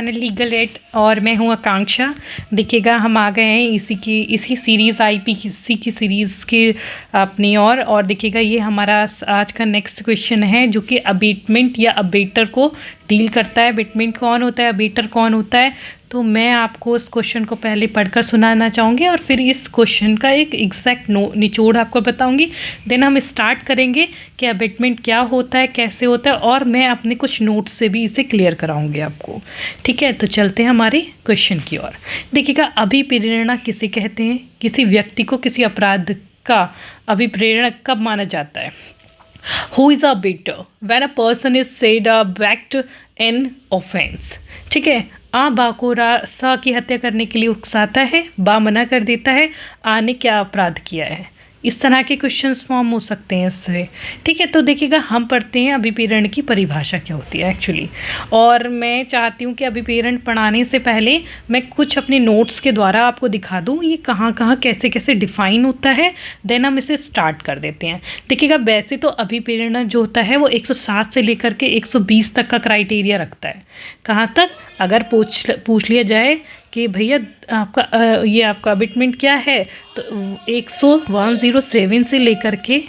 Channel legal aid और मैं हूं आकांक्षा। देखिएगा हम आ गए हैं इसी सीरीज़ आईपीसी की सीरीज़ के अपनी और देखिएगा ये हमारा आज का नेक्स्ट क्वेश्चन है जो कि अबेटमेंट या अबेटर को डील करता है। अबेटमेंट कौन होता है, अबेटर कौन होता है, तो मैं आपको इस क्वेश्चन को पहले पढ़कर सुनाना चाहूँगी और फिर इस क्वेश्चन का एक एग्जैक्ट निचोड़ आपको बताऊँगी। देन हम स्टार्ट करेंगे कि अबेटमेंट क्या होता है, कैसे होता है, और मैं अपने कुछ नोट्स से भी इसे क्लियर कराऊँगी आपको। ठीक है, तो चलते हैं हमारे क्वेश्चन की ओर। देखिएगा अभिप्रेरणा किसे कहते हैं? किसी व्यक्ति को किसी अपराध का अभिप्रेरणा कब माना जाता है? Who is a better when a person is said backed in offense? ठीक है, आ बा को सा की हत्या करने के लिए उकसाता है, बा मना कर देता है, आ ने क्या अपराध किया है। इस तरह के क्वेश्चंस फॉर्म हो सकते हैं इससे। ठीक है, तो देखिएगा हम पढ़ते हैं अभिप्रेरण की परिभाषा क्या होती है एक्चुअली। और मैं चाहती हूँ कि अभिप्रेरण पढ़ाने से पहले मैं कुछ अपने नोट्स के द्वारा आपको दिखा दूँ ये कहाँ कहाँ कैसे कैसे डिफ़ाइन होता है। देन हम इसे स्टार्ट कर देते हैं। देखिएगा वैसे तो अभिप्रेरण जो होता है वो 107 से लेकर के 120 तक का क्राइटेरिया रखता है। कहाँ तक? अगर पूछ लिया जाए कि भैया आपका अबेटमेंट क्या है, तो 107 से लेकर के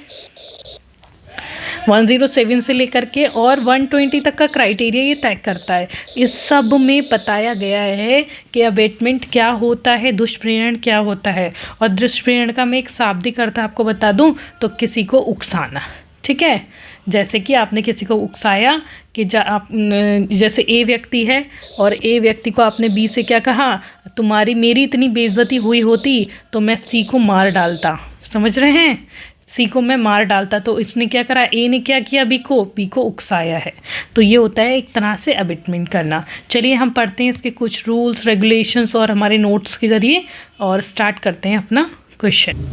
107 से लेकर के और 120 तक का क्राइटेरिया ये तय करता है। इस सब में बताया गया है कि अबेटमेंट क्या होता है, दुष्प्रेरण क्या होता है। और दुष्प्रेरण का मैं एक शाब्दिक अर्थ आपको बता दूं तो किसी को उकसाना। ठीक है, जैसे कि आपने किसी को उकसाया कि जैसे ए व्यक्ति है और ए व्यक्ति को आपने बी से क्या कहा, मेरी इतनी बेइज्जती हुई होती तो मैं सी को मार डालता। समझ रहे हैं? सी को मैं मार डालता। तो इसने क्या करा, ए ने क्या किया, बी को उकसाया है। तो ये होता है एक तरह से अबेटमेंट करना। चलिए हम पढ़ते हैं इसके कुछ रूल्स रेगुलेशंस और हमारे नोट्स के ज़रिए और स्टार्ट करते हैं अपना क्वेश्चन।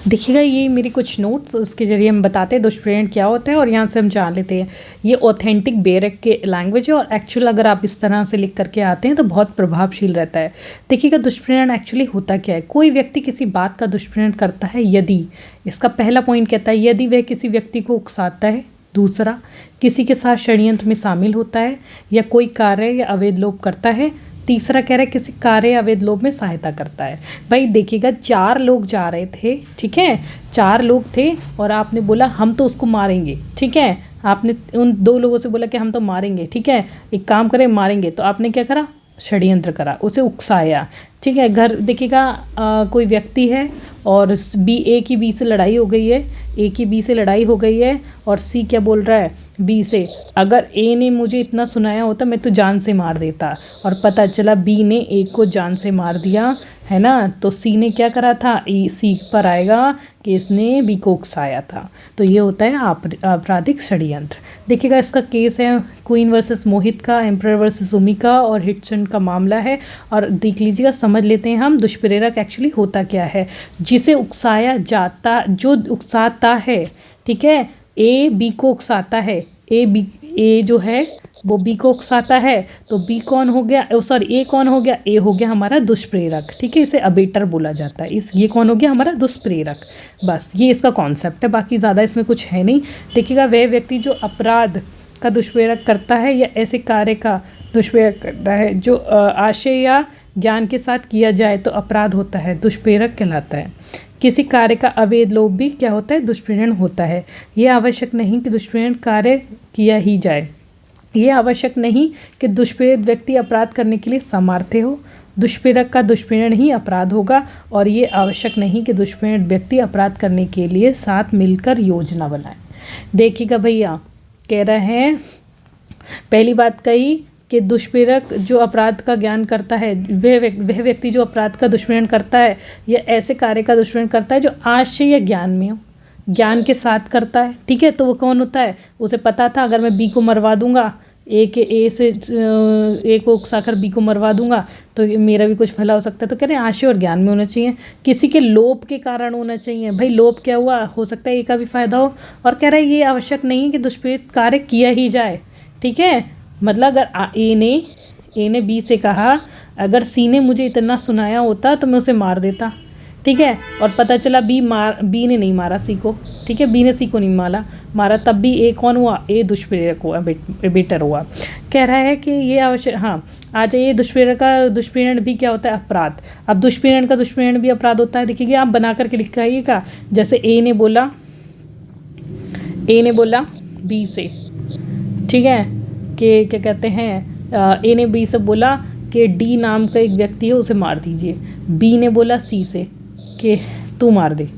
देखिएगा ये मेरी कुछ नोट्स, उसके ज़रिए हम बताते हैं दुष्प्रेरण क्या होता है और यहाँ से हम जान लेते हैं। ये ऑथेंटिक बेरक के लैंग्वेज है और एक्चुअल अगर आप इस तरह से लिख करके आते हैं तो बहुत प्रभावशील रहता है। देखिएगा दुष्प्रेरण एक्चुअली होता क्या है। कोई व्यक्ति किसी बात का दुष्प्रेरण करता है यदि, इसका पहला पॉइंट कहता है यदि वह किसी व्यक्ति को उकसाता है, दूसरा किसी के साथ षड्यंत्र में शामिल होता है या कोई कार्य या अवैध लोभ करता है, तीसरा कह रहा है किसी कार्य या अवैध लोभ में सहायता करता है। भाई देखिएगा 4 लोग जा रहे थे, ठीक है, 4 लोग थे और आपने बोला हम तो उसको मारेंगे। ठीक है, आपने उन 2 लोगों से बोला कि हम तो मारेंगे, ठीक है, एक काम करें मारेंगे। तो आपने क्या करा, षड्यंत्र करा, उसे उकसाया। ठीक है, घर देखिएगा कोई व्यक्ति है और ए की बी से लड़ाई हो गई है, ए की बी से लड़ाई हो गई है और सी क्या बोल रहा है बी से, अगर ए ने मुझे इतना सुनाया होता मैं तो जान से मार देता, और पता चला बी ने ए को जान से मार दिया, है ना। तो सी ने क्या करा था, सी पर आएगा कि इसने बी को उकसाया था। तो ये होता है आपराधिक षड्यंत्र। देखिएगा इसका केस है क्वीन वर्सेस मोहित का, एम्परर वर्सेस उमिका और हिटसन का मामला है। और देख लीजिएगा, समझ लेते हैं हम दुष्प्रेरक एक्चुअली होता क्या है। जिसे उकसाया जाता, जो उकसाता है, ठीक है, ए बी को उकसाता है, ए जो है वो बी को उकसाता है, तो बी कौन हो गया, ए कौन हो गया, ए हो गया हमारा दुष्प्रेरक। ठीक है, इसे अबेटर बोला जाता है। ये कौन हो गया, हमारा दुष्प्रेरक। बस ये इसका कॉन्सेप्ट है, बाकी ज़्यादा इसमें कुछ है नहीं। देखिएगा वह व्यक्ति जो अपराध का दुष्प्रेरक करता है या ऐसे कार्य का दुष्प्रेरक करता है जो आशय या ज्ञान के साथ किया जाए तो अपराध होता है, दुष्प्रेरक कहलाता है। किसी कार्य का अवैध लोभ भी क्या होता है, दुष्प्रेरण होता है। ये आवश्यक नहीं कि दुष्प्रेरण कार्य किया ही जाए, ये आवश्यक नहीं कि दुष्प्रेरित व्यक्ति अपराध करने के लिए समर्थ हो, दुष्प्रेरक का दुष्प्रेरण ही अपराध होगा। और ये आवश्यक नहीं कि दुष्प्रेरित व्यक्ति अपराध करने के लिए साथ मिलकर योजना बनाए। देखिएगा भैया, कह रहे हैं पहली बात कही कि दुष्प्रेरक जो अपराध का ज्ञान करता है, वह व्यक्ति जो अपराध का दुष्प्रेरण करता है या ऐसे कार्य का दुष्प्रेरण करता है जो आशय या ज्ञान में हो, ज्ञान के साथ करता है। ठीक है, तो वो कौन होता है, उसे पता था अगर मैं बी को मरवा दूंगा, ए को उकसाकर बी को मरवा दूंगा तो मेरा भी कुछ भला हो सकता है। तो कह रहे हैं आशय और ज्ञान में होना चाहिए, किसी के लोभ के कारण होना चाहिए। भाई लोभ क्या हुआ, हो सकता है ए का भी फायदा हो। और कह रहा है ये आवश्यक नहीं है कि दुष्प्रेरित कार्य किया ही जाए। ठीक है, मतलब अगर ए ने बी से कहा अगर सी ने मुझे इतना सुनाया होता तो मैं उसे मार देता। ठीक है, और पता चला बी ने नहीं मारा सी को। ठीक है, बी ने सी को नहीं मारा, तब भी ए कौन हुआ, ए दुष्प्रेरक हुआ, बेटर हुआ। कह रहा है कि ये आवश्यक, हाँ आ जाइए, दुष्प्रेरण का दुष्प्रेरण भी क्या होता है? अपराध। अब दुष्प्रेरण का दुष्प्रेरण भी अपराध होता है, देखिए आप बना करके लिखाइएगा। जैसे ए ने बोला बी से, ठीक है, कि क्या कहते हैं, ए ने बी से बोला कि डी नाम का एक व्यक्ति है उसे मार दीजिए। बी ने बोला सी से कि तू मार दे,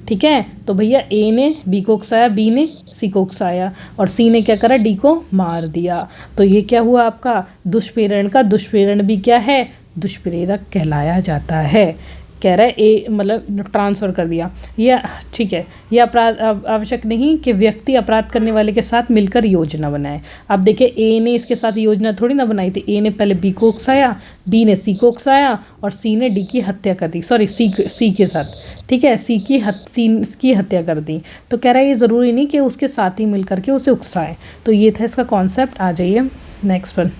ठीक है। तो भैया ए ने बी को उकसाया, बी ने सी को उकसाया, और सी ने क्या करा? डी को मार दिया। तो ये क्या हुआ आपका? दुष्प्रेरण का दुष्प्रेरण भी क्या है? दुष्प्रेरक कहलाया जाता है। कह रहा है ए मतलब ट्रांसफ़र कर दिया, या ठीक है, यह अपराध आवश्यक नहीं कि व्यक्ति अपराध करने वाले के साथ मिलकर योजना बनाए। अब देखिए ए ने इसके साथ योजना थोड़ी ना बनाई थी, ए ने पहले बी को उकसाया, बी ने सी को उकसाया, और सी ने डी की हत्या कर दी, सॉरी सी के साथ, ठीक है, सी की हत्या कर दी। तो कह रहा है ये ज़रूरी नहीं कि उसके साथ ही मिल करके उसे उकसाए। तो ये था इसका कॉन्सेप्ट। आ जाइए नेक्स्ट पर,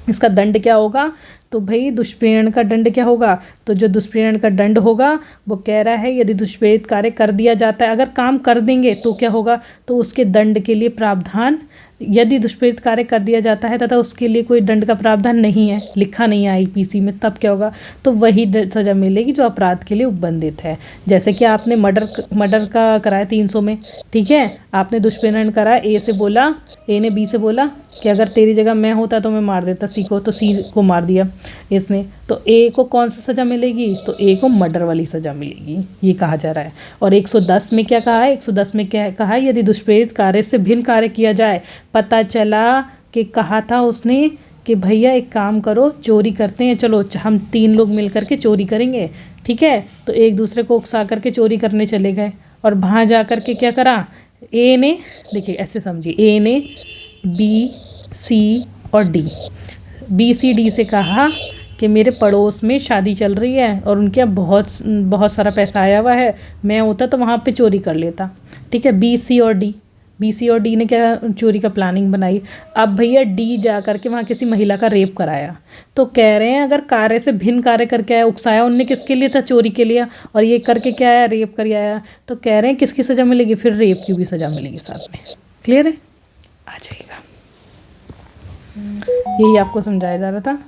इसका दंड क्या होगा? तो भाई दुष्प्रेरण का दंड क्या होगा? तो जो दुष्प्रेरण का दंड होगा वो कह रहा है यदि दुष्प्रेरित कार्य कर दिया जाता है, अगर काम कर देंगे तो क्या होगा? तो उसके दंड के लिए प्रावधान, यदि दुष्प्रेरित कार्य कर दिया जाता है तथा उसके लिए कोई दंड का प्रावधान नहीं है, लिखा नहीं है आईपीसी में, तब क्या होगा? तो वही सज़ा मिलेगी जो अपराध के लिए उपबंधित है। जैसे कि आपने मर्डर का कराया 300 में, ठीक है, आपने दुष्प्रेरण करा, ए ने बी से बोला कि अगर तेरी जगह मैं होता तो मैं मार देता सी को, तो सी को मार दिया इसने, तो ए को कौन सी सज़ा मिलेगी? तो ए को मर्डर वाली सज़ा मिलेगी, ये कहा जा रहा है। और 110 में क्या कहा है? 110 में क्या कहा है? यदि दुष्प्रेरित कार्य से भिन्न कार्य किया जाए, पता चला कि कहा था उसने कि भैया एक काम करो, चोरी करते हैं, चलो हम 3 लोग मिल करके चोरी करेंगे, ठीक है। तो एक दूसरे को उकसा करके चोरी करने चले गए, और वहाँ जा कर के क्या करा? ए ने, देखिए ऐसे समझिए, ए ने बी सी और डी, बी सी डी से कहा कि मेरे पड़ोस में शादी चल रही है और उनके यहाँ बहुत सारा पैसा आया हुआ है, मैं होता तो वहाँ पे चोरी कर लेता, ठीक है। बी सी और डी ने क्या चोरी का प्लानिंग बनाई। अब भैया डी जा करके वहाँ किसी महिला का रेप कराया। तो कह रहे हैं अगर कार्य से भिन्न कार्य करके आया, उकसाया उनने किसके लिए था? चोरी के लिए, और ये करके क्या आया? रेप कर आया। तो कह रहे हैं किसकी सज़ा मिलेगी? फिर रेप की भी सज़ा मिलेगी साथ में। क्लियर है? आ जाएगा, यही आपको समझाया जा रहा था।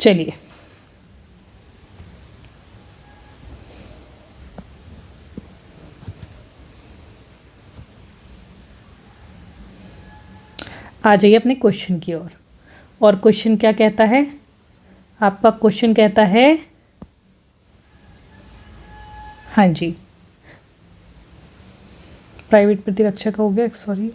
चलिए आ जाइए अपने क्वेश्चन की ओर। और क्वेश्चन क्या कहता है? आपका क्वेश्चन कहता है, हाँ जी, प्राइवेट प्रतिरक्षा का हो गया, सॉरी।